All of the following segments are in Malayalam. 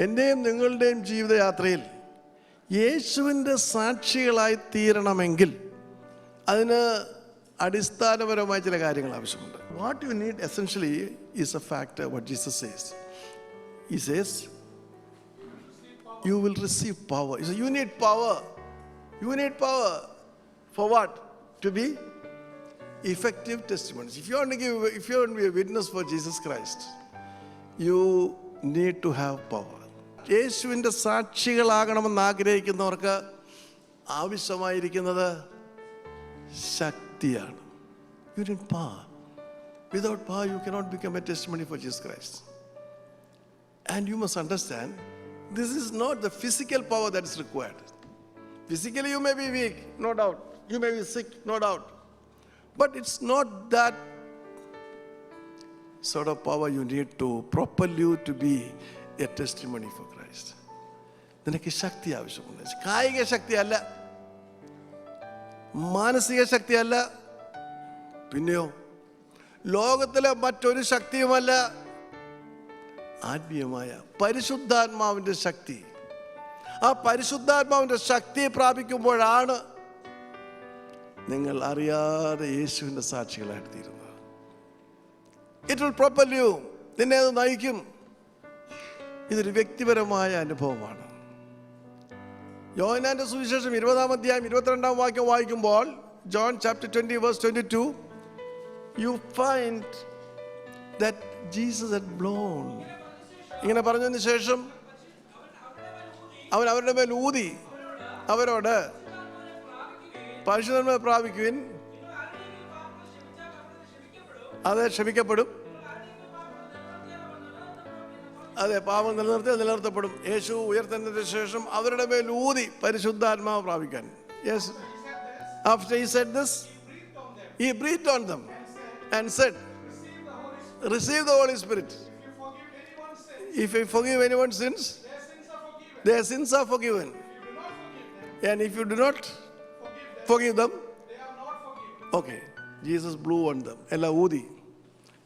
എൻ്റെയും നിങ്ങളുടെയും ജീവിതയാത്രയിൽ യേശുവിൻ്റെ സാക്ഷികളായി തീരണമെങ്കിൽ അതിന് അടിസ്ഥാനപരമായ ചില കാര്യങ്ങൾ ആവശ്യമുണ്ട്. What you need essentially is A factor. What Jesus says, he says you will receive power. He says you need power. You need power for what? To be effective testimonies. If you want to be a witness for Jesus Christ, you need to have power. യേശുവിൻ്റെ സാക്ഷികളാകണമെന്ന് ആഗ്രഹിക്കുന്നവർക്ക് ആവശ്യമായിരിക്കുന്നത് ശക്തിയാണ്. You need power. Without power you cannot become a testimony for Jesus Christ. And you must understand, this is not the physical power that is required. Physically you may be weak, no doubt. You may be sick, no doubt. But it's not that sort of power you need to propel you to be a testimony for Christ. നിനക്ക് ശക്തി ആവശ്യമുണ്ട്. കായിക ശക്തിയല്ല, മാനസിക ശക്തിയല്ല, പിന്നെയോ ലോകത്തിലെ മറ്റൊരു ശക്തിയുമല്ല, ആത്മീയമായ പരിശുദ്ധാത്മാവിൻ്റെ ശക്തി. ആ പരിശുദ്ധാത്മാവിൻ്റെ ശക്തി പ്രാപിക്കുമ്പോഴാണ് നിങ്ങൾ അറിയാതെ യേശുവിൻ്റെ സാക്ഷികളായിട്ട് തീരുന്നത്. It will propel you. നിന്നെ അത് നയിക്കും. ഇതൊരു വ്യക്തിപരമായ അനുഭവമാണ്. യോഹന്നാന്റെ സുവിശേഷം 20-ാം അധ്യായം 22-ാം വാക്യം വായിക്കുമ്പോൾ, John chapter 20 verse 22, you find that Jesus had blown. ഇങ്ങനെ പറഞ്ഞതിന് ശേഷം അവൻ അവരുടെ മേൽ ഊതി അവരോട്, പരിശുദ്ധാത്മാവിനെ പ്രാപിക്കുവിൻ, അത് ക്ഷമിക്കപ്പെടും, അതെ പാപം നിലനിർത്തപ്പെടും. യേശു ഉയർത്തുന്നതിന് ശേഷം അവരുടെ മേൽ ഊതി പരിശുദ്ധാത്മാവ് പ്രാപിക്കാൻ. Yes. After he said this, he breathed on them and said, receive the Holy Spirit. If you forgive anyone's sins, their sins are forgiven. And if you do not forgive them, okay, Jesus blew on them. Ella ഊതി,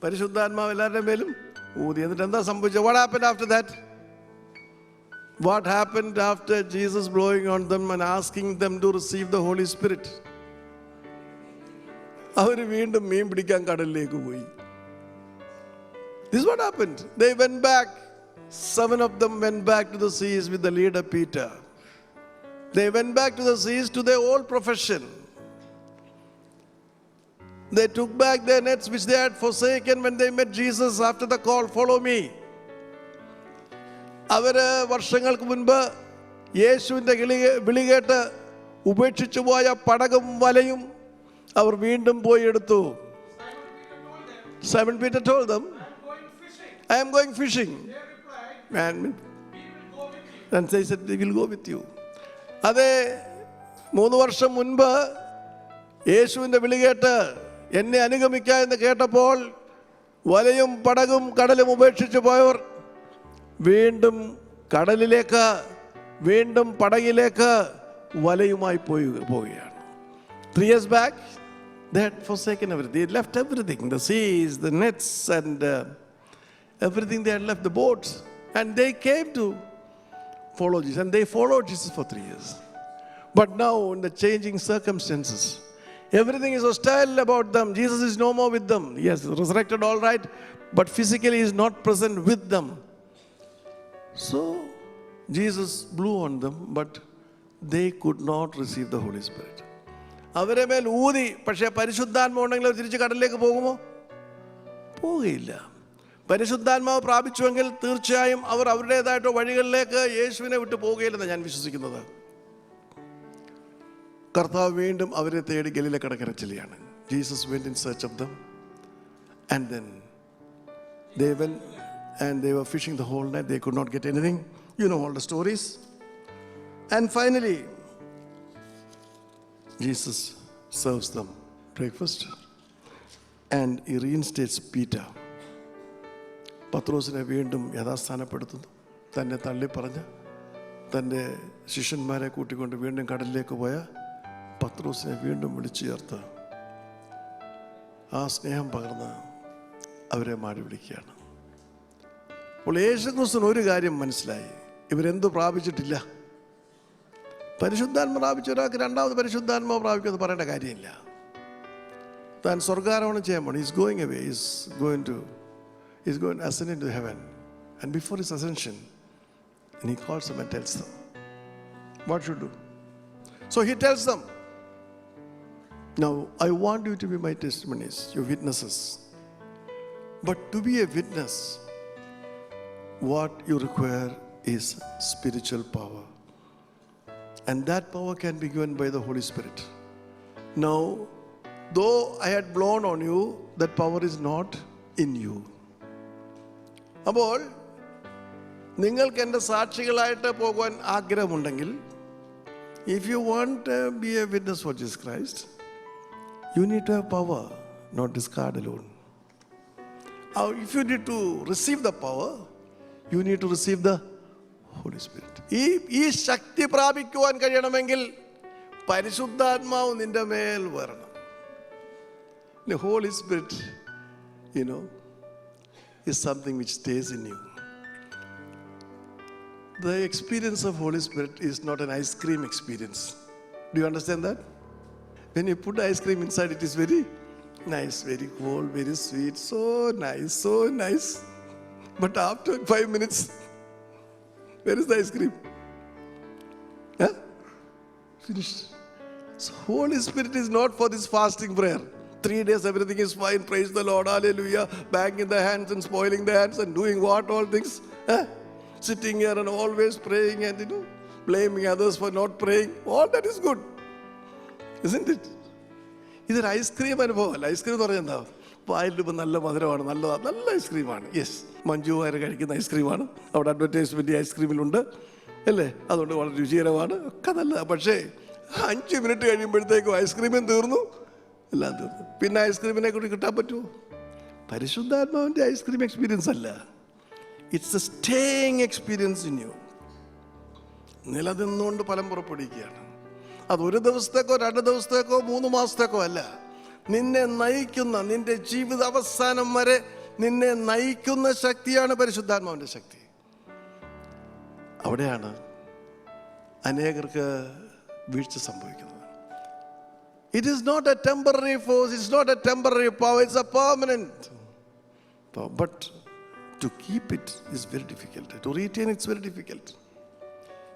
പരിശുദ്ധാത്മാവ് എല്ലാവരുടെ മേലും ഊതി. എന്നിട്ട് എന്താ സംഭവിച്ചത്? What happened after that? What happened after Jesus blowing on them and asking them to receive the Holy Spirit? അവർ വീണ്ടും മീൻ പിടിക്കാൻ കടലിലേക്ക് പോയി. This is what happened. They went back. 7 of them went back to the seas with the leader Peter. They went back to the seas to their old profession. They took back their nets which they had forsaken when they met Jesus after the call, follow me. അവര് വർഷങ്ങൾക്ക് മുൻപ് യേശുവിൻ്റെ വിളി കേട്ട് ഉപേക്ഷിച്ചു പോയ പടകും വലയും അവർ വീണ്ടും പോയി എടുത്തു. Simon Peter told them, I am going fishing. And they said, we will go with you. അതെ, 3 വർഷം മുൻപ് യേശുവിൻ്റെ വിളി കേട്ട് എന്നെ അനുഗമിക്കുക എന്ന് കേട്ടപ്പോൾ വലയും പടകും കടലും ഉപേക്ഷിച്ചു പോയവർ വീണ്ടും കടലിലേക്ക്, വീണ്ടും പടകിലേക്ക് വലയുമായി പോവുകയാണ്. 3 years back, they had forsaken everything. They had left everything, the seas, the nets, and everything. They had left the boats, and they came to follow Jesus, and they followed Jesus for 3 years. But now, in the changing circumstances, everything is hostile about them. Jesus is no more with them. Yes, resurrected, all right, but physically he is not present with them. So Jesus blew on them, but they could not receive the Holy Spirit. അവരെ മേൽ ഊതി, പക്ഷേ പരിശുദ്ധാത്മാവ് ഉണ്ടെങ്കിൽ അവർ തിരിച്ച് കടലിലേക്ക് പോകുമോ? പോവുകയില്ല. പരിശുദ്ധാത്മാവ് പ്രാപിച്ചുവെങ്കിൽ തീർച്ചയായും അവർ അവരുടേതായിട്ട് വഴികളിലേക്ക് യേശുവിനെ വിട്ടു പോവുകയില്ലെന്ന് ഞാൻ വിശ്വസിക്കുന്നത്. കർത്താവ് വീണ്ടും അവരെ തേടി ഗലീല കടക്കര ചെല്ലുകയാണ്. Jesus went in search of them, and then they went and they were fishing the whole night. They could not get anything. You know all the stories. And finally, Jesus serves them breakfast, and he reinstates Peter. പത്രോസിനെ വീണ്ടും യഥാസ്ഥാനപ്പെടുത്തുന്നു. തന്നെ തള്ളിപ്പറഞ്ഞ് തൻ്റെ ശിഷ്യന്മാരെ കൂട്ടിക്കൊണ്ട് വീണ്ടും കടലിലേക്ക് പോയ പത്രോസിനെ വീണ്ടും വിളിച്ചു ചേർത്ത് ആ സ്നേഹം പകർന്ന് അവരെ മാടി വിളിക്കുകയാണ്. അപ്പോൾ യേശുക്രിസ്തുവിന് ഒരു കാര്യം മനസ്സിലായി, ഇവരെന്ത് പ്രാപിച്ചിട്ടില്ല? പരിശുദ്ധാത്മ പ്രാപിച്ച ഒരാൾക്ക് രണ്ടാമത് പരിശുദ്ധാത്മാവ് പ്രാപിക്കുമെന്ന് പറയേണ്ട കാര്യമില്ല. താൻ സ്വർഗാരോഹണം ചെയ്യാൻ പോകണം. Is going away, is going to ascend into heaven. And before his ascension, and he calls them and tells them what should do. So he tells them, now I want you to be my testimonies, your witnesses. But to be a witness, what you require is spiritual power. And that power can be given by the Holy Spirit. Now, though I had blown on you, that power is not in you. അപ്പോൾ നിങ്ങൾക്ക് എൻ്റെ സാക്ഷികളായിട്ട് പോകുവാൻ ആഗ്രഹമുണ്ടെങ്കിൽ, if you want to be a witness for Jesus Christ, you need to have power, not this card alone. If you need to receive the power, you need to receive the Holy Spirit. ഈ ശക്തി പ്രാപിക്കുവാൻ കഴിയണമെങ്കിൽ പരിശുദ്ധാത്മാവ് നിന്റെ മേൽ വരണം. The Holy Spirit, is something which stays in you. The experience of Holy Spirit is not an ice cream experience. Do you understand that? When you put ice cream inside, it is very nice, very cold, very sweet, so nice, so nice. But after 5 minutes, where is the ice cream? Huh? Finished. So Holy Spirit is not for this fasting prayer. 3 days everything is fine, praise the Lord, hallelujah, banging the hands and spoiling the hands and doing what, all things, sitting here and always praying and blaming others for not praying. All that is good, isn't it? ഇതൊരു ഐസ്ക്രീം അനുഭവമല്ല. ഐസ്ക്രീം എന്ന് പറഞ്ഞാൽ എന്താ? പാലിലിപ്പോൾ നല്ല മധുരമാണ്, നല്ല ഐസ്ക്രീമാണ്. യെസ്, മഞ്ജു വാര്യർ കഴിക്കുന്ന ഐസ്ക്രീമാണ്. അവിടെ അഡ്വർടൈസ്മെൻറ്റ് ഐസ്ക്രീമിലുണ്ട് അല്ലേ? അതുകൊണ്ട് വളരെ രുചികരമാണ്, ഒക്കെ നല്ലതാണ്. പക്ഷേ 5 മിനിറ്റ് കഴിയുമ്പോഴത്തേക്കും ഐസ്ക്രീമും തീർന്നു, എല്ലാം തീർന്നു. പിന്നെ ഐസ്ക്രീമിനെ കൂടി കിട്ടാൻ പറ്റുമോ? പരിശുദ്ധാത്മാവിൻ്റെ ഐസ്ക്രീം എക്സ്പീരിയൻസ് അല്ല. It's a staying experience in you. നിലനിന്നുകൊണ്ട് ഫലം പുറപ്പെടുവിക്കുകയാണ്. അത് 1 ദിവസത്തേക്കോ 2 ദിവസത്തേക്കോ 3 മാസത്തേക്കോ അല്ല. നിന്നെ നയിക്കുന്ന, നിന്റെ ജീവിത അവസാനം വരെ നിന്നെ നയിക്കുന്ന ശക്തിയാണ് പരിശുദ്ധാത്മാവിൻ്റെ ശക്തി. അവിടെയാണ് അനേകർക്ക് വീഴ്ച സംഭവിക്കുന്നത്. It is not a temporary force, it's not a temporary power, it's a permanent power. But to keep it is very difficult. To retain it's very difficult.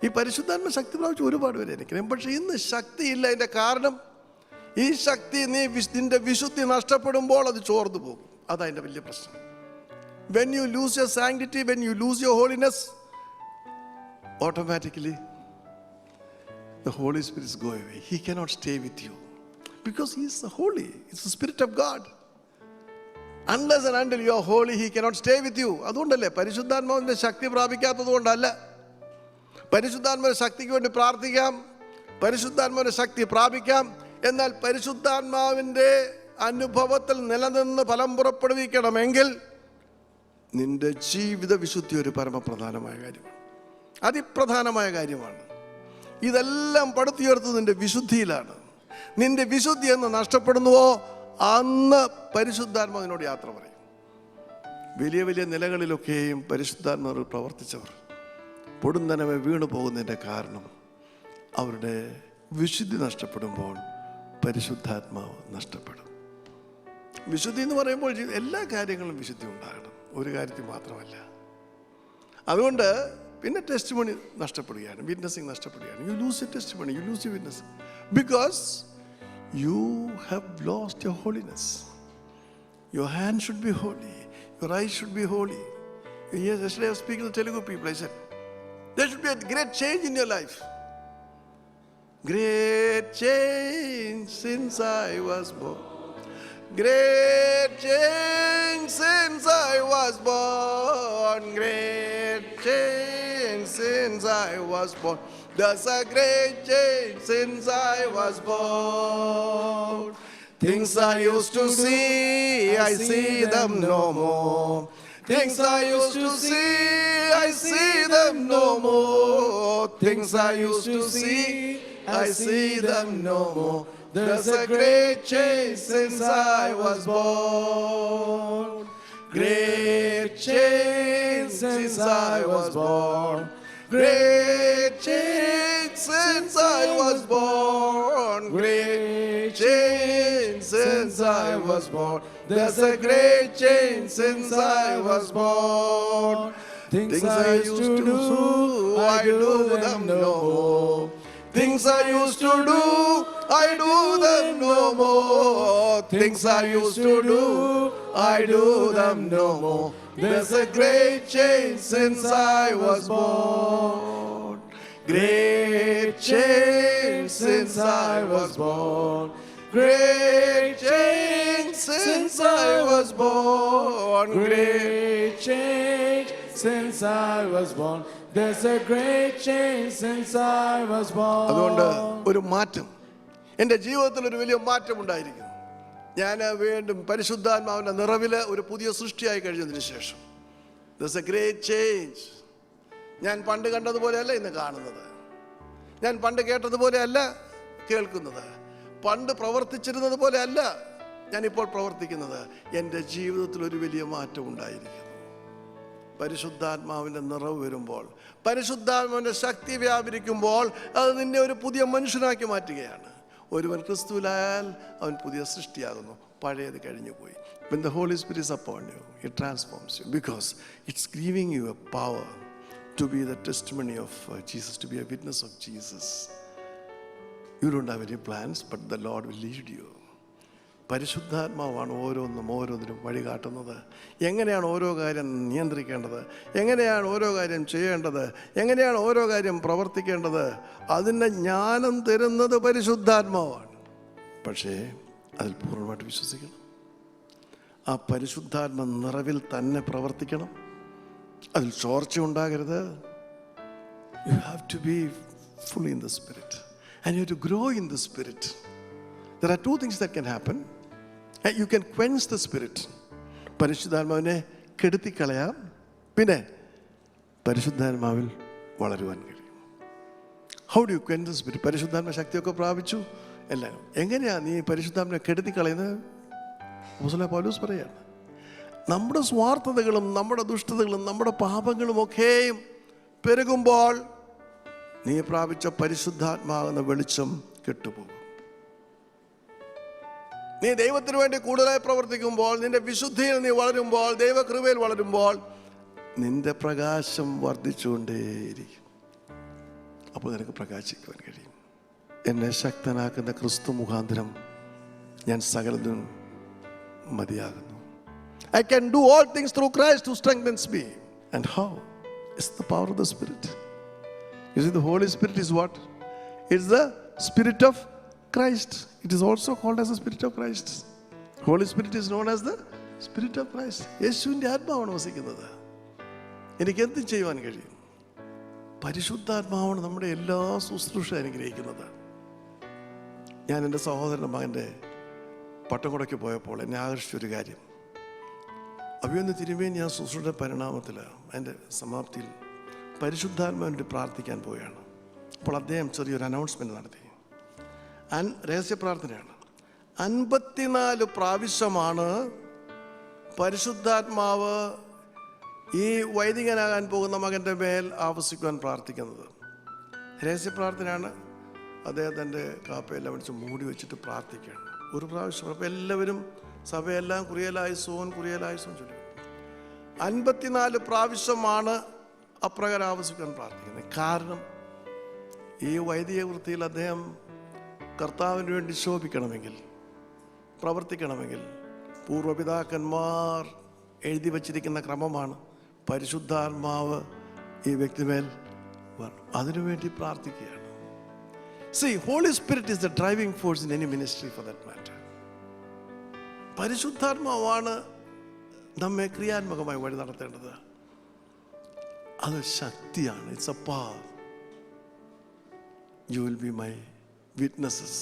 ഈ പരിശുദ്ധാത്മ ശക്തി പ്രാപിച്ച് ഒരുപാട് പേര് എനിക്കറിയാം. പക്ഷെ ഇന്ന് ശക്തിയില്ല. അതിൻ്റെ കാരണം, ഈ ശക്തി നിന്റെ വിശുദ്ധി നഷ്ടപ്പെടുമ്പോൾ അത് ചോർന്നു പോകും. അതതിൻ്റെ വലിയ പ്രശ്നം. When you lose your sanctity, when you lose your holiness, automatically the Holy Spirit is going away. He cannot stay with you. Because he is holy. It's the Spirit of God. Unless and until you are holy, he cannot stay with you. അതുകൊണ്ടല്ലേ പരിശുദ്ധാത്മാവിൻ്റെ ശക്തി പ്രാപിക്കാത്തത് കൊണ്ടല്ല. പരിശുദ്ധാത്മാവിൻ്റെ ശക്തിക്ക് വേണ്ടി പ്രാർത്ഥിക്കാം, പരിശുദ്ധാത്മാവിൻ്റെ ശക്തി പ്രാപിക്കാം. എന്നാൽ പരിശുദ്ധാത്മാവിൻ്റെ അനുഭവത്തിൽ നിലനിന്ന് ഫലം പുറപ്പെടുവിക്കണമെങ്കിൽ നിന്റെ ജീവിത വിശുദ്ധി ഒരു പരമപ്രധാനമായ കാര്യമാണ്, അതിപ്രധാനമായ കാര്യമാണ്. ഇതെല്ലാം പടുത്തുയർത്തുന്നത് നിന്റെ വിശുദ്ധിയിലാണ്. നിന്റെ വിശുദ്ധി എന്ന് നഷ്ടപ്പെടുന്നുവോ അന്ന് പരിശുദ്ധാത്മാവിനോട് യാത്ര പറയും. വലിയ വലിയ നിലകളിലൊക്കെയും പരിശുദ്ധാത്മാവിൽ പ്രവർത്തിച്ചവർ പൊടുന്നനമെ വീണു പോകുന്നതിൻ്റെ കാരണം അവരുടെ വിശുദ്ധി നഷ്ടപ്പെടുമ്പോൾ പരിശുദ്ധാത്മാവ് നഷ്ടപ്പെടും. വിശുദ്ധി എന്ന് പറയുമ്പോൾ എല്ലാ കാര്യങ്ങളും വിശുദ്ധി ഉണ്ടാകണം, ഒരു കാര്യത്തിൽ മാത്രമല്ല. അതുകൊണ്ട് പിന്നെ ടെസ്റ്റിമണി നഷ്ടപ്പെടുകയാണ്, വിറ്റ്നസിങ് നഷ്ടപ്പെടുകയാണ്. You lose A testimony, you lose U witness because you have lost your holiness. Your hand should be holy, your eyes should be holy. Yes, yesterday I was speaking to Telugu people. I said there should be a great change in your life. Great change since I was born. Great change since I was born. Great change since I was born. There's a great change since I was born. Things I used to see, I see them no more. Things I used to see, I see them no more. Things I used to see, I see them no more. There's a great change since I was born. Great change since I was born. Great change since I was born. Great change since I was born. There's a great change since I was born. Things I used to do, I do them no more. Things I used to do, I do them no more. Things I used to do, I do them no more. There's a great change since I was born. Great change since I was born. Great change since I was born. Great change since I was born. There's a great change since I was born. അതുകൊണ്ട് ഒരു മാറ്റം എൻ്റെ ജീവിതത്തിൽ ഒരു വലിയ മാറ്റം ഉണ്ടായിരിക്കും. ഞാൻ വീണ്ടും പരിശുദ്ധാത്മാവിൻ്റെ നിറവില് ഒരു പുതിയ സൃഷ്ടിയായി കഴിഞ്ഞതിന് ശേഷം there's a great change. ഞാൻ പണ്ട് കണ്ടതുപോലെയല്ല ഇന്ന് കാണുന്നത്. ഞാൻ പണ്ട് കേട്ടതുപോലെയല്ല കേൾക്കുന്നത്. പണ്ട് പ്രവർത്തിച്ചിരുന്നത് പോലെയല്ല ഞാനിപ്പോൾ പ്രവർത്തിക്കുന്നത്. എൻ്റെ ജീവിതത്തിൽ ഒരു വലിയ മാറ്റം ഉണ്ടായിരിക്കുന്നു. പരിശുദ്ധാത്മാവിൻ്റെ നിറവ് വരുമ്പോൾ, പരിശുദ്ധാത്മാവിൻ്റെ ശക്തി വ്യാപരിക്കുമ്പോൾ അത് നിന്നെ ഒരു പുതിയ മനുഷ്യനാക്കി മാറ്റുകയാണ്. ഒരുവൻ ക്രിസ്തുവിലായാൽ അവൻ പുതിയ സൃഷ്ടിയാകുന്നു, പഴയത് കഴിഞ്ഞു പോയി. When the Holy Spirit is upon you, it transforms you because it's giving you a power to be the testimony of Jesus, to be a witness of Jesus. You don't have any plans, but the Lord will lead you. പരിശുദ്ധാത്മാവാണ് ഓരോന്നിനും വഴി കാട്ടുന്നത്. എങ്ങനെയാണ് ഓരോ കാര്യം നിയന്ത്രിക്കേണ്ടത്, എങ്ങനെയാണ് ഓരോ കാര്യം ചെയ്യേണ്ടത്, എങ്ങനെയാണ് ഓരോ കാര്യം പ്രവർത്തിക്കേണ്ടത്, അതിൻ്റെ ജ്ഞാനം തരുന്നത് പരിശുദ്ധാത്മാവാണ്. പക്ഷേ അതിൽ പൂർണ്ണമായിട്ട് വിശ്വസിക്കണം. ആ പരിശുദ്ധാത്മ നിറവിൽ തന്നെ പ്രവർത്തിക്കണം. അതിൽ ചോർച്ച ഉണ്ടാകരുത്. You have to be fully in the Spirit and you have to grow in the Spirit. There are two things that can happen. You can quench the Spirit. പരിശുദ്ധാത്മാവിനെ കെടുത്തിക്കളയാം, പിന്നെ പരിശുദ്ധാത്മാവിൽ വളരുവാൻ കഴിയും. How do you quench the spirit? പരിശുദ്ധാത്മ ശക്തിയൊക്കെ പ്രാപിച്ചു എല്ലാം. എങ്ങനെയാണ് നീ പരിശുദ്ധാത്മാവിനെ കെടുത്തിക്കളയുന്നത്? അപ്പോസ്തലനായ പൗലോസ് പറയാണ്, നമ്മുടെ സ്വാർത്ഥതകളും നമ്മുടെ ദുഷ്ടതകളും നമ്മുടെ പാപങ്ങളും ഒക്കെയും പെരുകുമ്പോൾ നീ പ്രാപിച്ച പരിശുദ്ധാത്മാവെന്ന വെളിച്ചം കെട്ടുപോകും. നീ ദൈവത്തിന് വേണ്ടി കൂടുതലായി പ്രവർത്തിക്കുമ്പോൾ, നിന്റെ വിശുദ്ധിയിൽ നീ വളരുമ്പോൾ, ദൈവകൃപയിൽ വളരുമ്പോൾ നിന്റെ പ്രകാശം വർദ്ധിച്ചുകൊണ്ടേയിരിക്കും. അപ്പോൾ നിനക്ക് പ്രകാശിക്കുവാൻ കഴിയും. എന്നെ ശക്തനാക്കുന്ന ക്രിസ്തു മുഖാന്തരം ഞാൻ സകലതും മതിയാകുന്നു. I can do all things through Christ who strengthens me. And how? It's the power of the Spirit. You see, the Holy Spirit is what? It's the Spirit of Christ. It is also called as the Spirit of Christ. Holy Spirit is known as the Spirit of Christ. യേശുവിൻ്റെ ആത്മാവാണ് വസിക്കുന്നത്. എനിക്ക് എന്ത് ചെയ്യുവാൻ കഴിയും? പരിശുദ്ധാത്മാവാണ് നമ്മുടെ എല്ലാ ശുശ്രൂഷ അനുഗ്രഹിക്കുന്നത്. ഞാൻ എൻ്റെ സഹോദരൻ്റെ മകൻ്റെ പട്ടംകുടയ്ക്ക് പോയപ്പോൾ എന്നെ ആകർഷിച്ചൊരു കാര്യം, അവയൊന്ന് തിരുമേനി ഞാൻ ശുശ്രൂഷയുടെ പരിണാമത്തിലാണ്, അതിൻ്റെ സമാപ്തിയിൽ പരിശുദ്ധാത്മാവിന് പ്രാർത്ഥിക്കാൻ പോവുകയാണ്. അപ്പോൾ അദ്ദേഹം ചെറിയൊരു അനൗൺസ്മെൻറ്റ് നടത്തി. രഹസ്യ പ്രാർത്ഥനയാണ്. 54 പ്രാവശ്യമാണ് പരിശുദ്ധാത്മാവ് ഈ വൈദികനാകാൻ പോകുന്ന മകൻ്റെ മേൽ ആവസിക്കുവാൻ പ്രാർത്ഥിക്കുന്നത്. രഹസ്യ പ്രാർത്ഥനയാണ്. അദ്ദേഹത്തിൻ്റെ കാപ്പയെല്ലാം വിളിച്ച് മൂടി വെച്ചിട്ട് പ്രാർത്ഥിക്കുകയാണ്. ഒരു പ്രാവശ്യം. അപ്പോൾ എല്ലാവരും സഭയെല്ലാം കുറിയലായുസോൻ ചൊല്ലും. 54 പ്രാവശ്യമാണ് അപ്രകാരം ആവസിക്കാൻ പ്രാർത്ഥിക്കുന്നത്. കാരണം ഈ വൈദിക വൃത്തിയിൽ അദ്ദേഹം കർത്താവിന് വേണ്ടി ശോഭിക്കണമെങ്കിൽ, പ്രവർത്തിക്കണമെങ്കിൽ പൂർവ്വപിതാക്കന്മാർ എഴുതി വച്ചിരിക്കുന്ന ക്രമമാണ് പരിശുദ്ധാത്മാവ് ഈ വ്യക്തിമേൽ വരണം. അതിനുവേണ്ടി പ്രാർത്ഥിക്കുകയാണ്. See, Holy Spirit is the driving force in any ministry for that matter. പരിശുദ്ധാത്മാവാണ് നമ്മെ ക്രിയാത്മകമായി വഴി നടത്തേണ്ടത്. അത് ശക്തിയാണ്. It's a power. You will be my witnesses.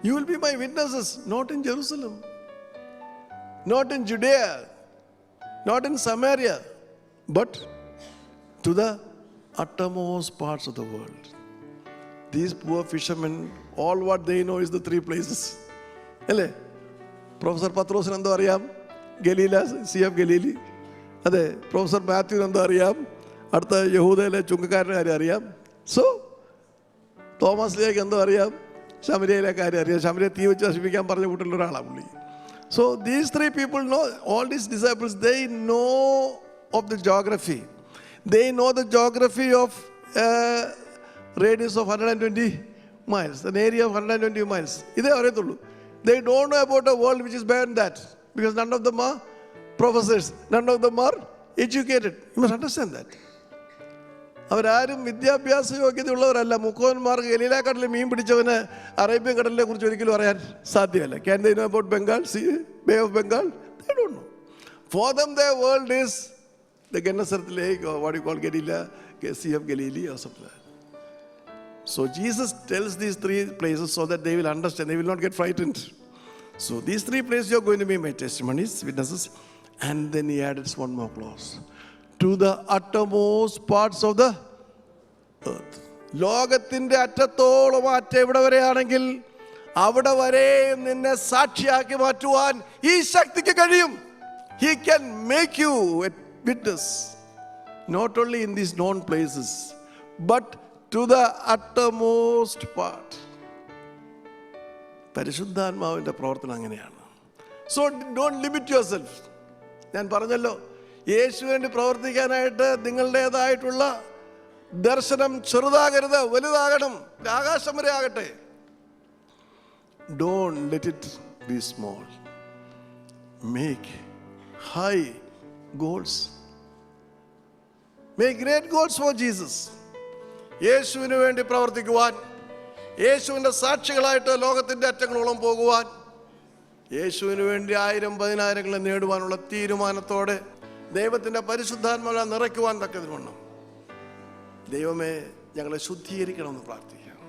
You will be my witnesses, not in Jerusalem, not in Judea, not in Samaria, but to the uttermost parts of the world. These poor fishermen, all what they know is the 3 places. അല്ലേ? പ്രൊഫസർ പത്രോസിന് എന്തോ അറിയാം? ഗലീല, സി ഓഫ് ഗലീലി. അതെ, പ്രൊഫസർ മാത്യുവിന് എന്തോ അറിയാം? അടുത്ത യഹൂദയിലെ ചുങ്കക്കാരുടെ കാര്യം അറിയാം. സോ തോമസിലേക്ക് എന്തോ അറിയാം, ശമരിയയിലെ കാര്യം അറിയാം. ശമരിയെ തീ വെച്ച് നശിപ്പിക്കാൻ പറഞ്ഞ കൂട്ടുള്ള ഒരാളാണ് പുള്ളി. So these three people know, all these disciples, they know of the geography. They know the geography of radius of 120 miles, an area of 120 miles. ഇതേ അറിയത്തുള്ളൂ. They don't know about a world which is beyond that, because none of them are professors, none of them are educated. You must understand that. അവരാരും വിദ്യാഭ്യാസ യോഗ്യതയുള്ളവരല്ല. മുക്കോന്മാർക്ക് ഗലീല കടലിൽ മീൻ പിടിച്ചവന് അറേബ്യൻ കടലിനെ കുറിച്ച് ഒരിക്കലും അറിയാൻ സാധ്യമല്ല. Can they know about Bengal, Bay of Bengal? They don't know. For them their world is the Gennesaret Lake, or what you call Galilee, Sea of Galilee or something like that. So Jesus tells these three places so that they will understand, they will not get frightened. So these three places you are going to be my testimonies, witnesses. And then he added one more clause. To the uttermost parts of the earth. ലോകത്തിൻ്റെ അറ്റത്തോളം അറ്റ എവിടെ വരെയാണെങ്കിൽ അവിടെ വരെ നിന്നെ സാക്ഷിയാക്കി മാറ്റുവാൻ ഈ ശക്തിക്ക് കഴിയും. He can make you a witness, not only in these known places, but to the uttermost part. പരിശുദ്ധാത്മാവിൻ്റെ പ്രവർത്തനം അങ്ങനെയാണ്. So don't limit yourself. ഞാൻ പറഞ്ഞല്ലോ, യേശു വേണ്ടി പ്രവർത്തിക്കാനായിട്ട് നിങ്ങളുടേതായിട്ടുള്ള ദർശനം ചെറുതാകരുത്, വലുതാകണം. ആകാശം വരെ ആകട്ടെ. Don't let it be small. Make high goals. Make great goals for Jesus. യേശുവിന് വേണ്ടി പ്രവർത്തിക്കുവാൻ, യേശുവിൻ്റെ സാക്ഷികളായിട്ട് ലോകത്തിൻ്റെ അറ്റങ്ങളോളം പോകുവാൻ, യേശുവിന് വേണ്ടി 1000-10,000 നേടുവാനുള്ള തീരുമാനത്തോടെ ദൈവത്തിൻ്റെ പരിശുദ്ധാത്മാവിനെ നിറയ്ക്കുവാൻ തക്കതിന് വേണം. ദൈവമേ, ഞങ്ങളെ ശുദ്ധീകരിക്കണമെന്ന് പ്രാർത്ഥിക്കാം.